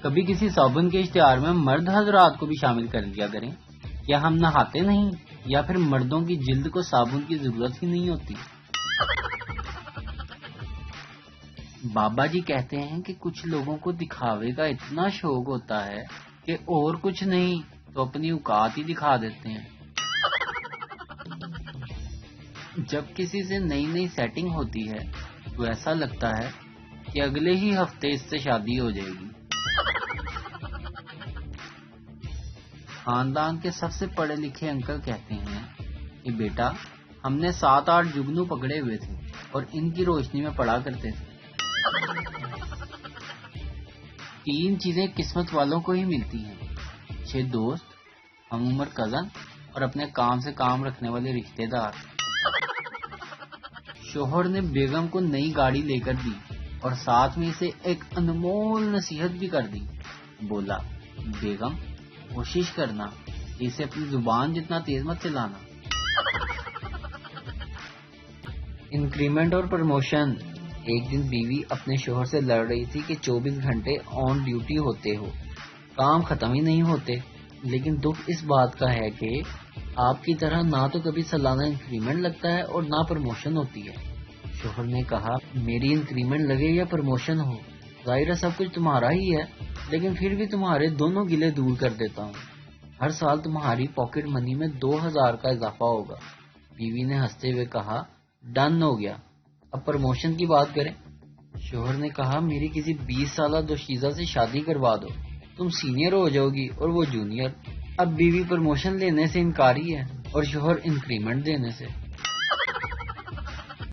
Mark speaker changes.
Speaker 1: کبھی کسی صابن کے اشتہار میں مرد حضرات کو بھی شامل کر لیا کریں. کیا ہم نہاتے نہیں یا پھر مردوں کی جلد کو صابن کی ضرورت ہی نہیں ہوتی؟ بابا جی کہتے ہیں کہ کچھ لوگوں کو دکھاوے کا اتنا شوق ہوتا ہے کہ اور کچھ نہیں تو اپنی اوقات ہی دکھا دیتے ہیں. جب کسی سے نئی نئی سیٹنگ ہوتی ہے تو ایسا لگتا ہے کہ اگلے ہی ہفتے اس سے شادی ہو جائے گی. خاندان کے سب سے پڑھے لکھے انکل کہتے ہیں کہ بیٹا ہم نے 7-8 جگنو پکڑے ہوئے تھے اور ان کی روشنی میں پڑھا کرتے تھے. 3 چیزیں قسمت والوں کو ہی ملتی ہیں: 6 دوست، ہم عمر کزن اور اپنے کام سے کام رکھنے والے رشتے دار. شوہر نے بیگم کو نئی گاڑی لے کر دی اور ساتھ میں اسے ایک انمول نصیحت بھی کر دی. بولا، بیگم کوشش کرنا کہ اسے اپنی زبان جتنا تیز مت چلانا. انکریمنٹ اور پروموشن. ایک دن بیوی اپنے شوہر سے لڑ رہی تھی کہ 24 گھنٹے آن ڈیوٹی ہوتے ہو، کام ختم ہی نہیں ہوتے، لیکن دکھ اس بات کا ہے کہ آپ کی طرح نہ تو کبھی سالانہ انکریمنٹ لگتا ہے اور نہ پروموشن ہوتی ہے. شوہر نے کہا، میری انکریمنٹ لگے یا پروموشن ہو، ظاہر ہے سب کچھ تمہارا ہی ہے، لیکن پھر بھی تمہارے دونوں گلے دور کر دیتا ہوں. ہر سال تمہاری پاکٹ منی میں 2000 کا اضافہ ہوگا. بیوی نے ہنستے ہوئے کہا، ڈن ہو گیا، اب پروموشن کی بات کریں. شوہر نے کہا، میری کسی 20 سالہ دوشیزہ سے شادی کروا دو، تم سینئر ہو جاؤ گی اور وہ جونیئر. اب بیوی پروموشن لینے سے انکاری ہے اور شوہر انکریمنٹ دینے سے.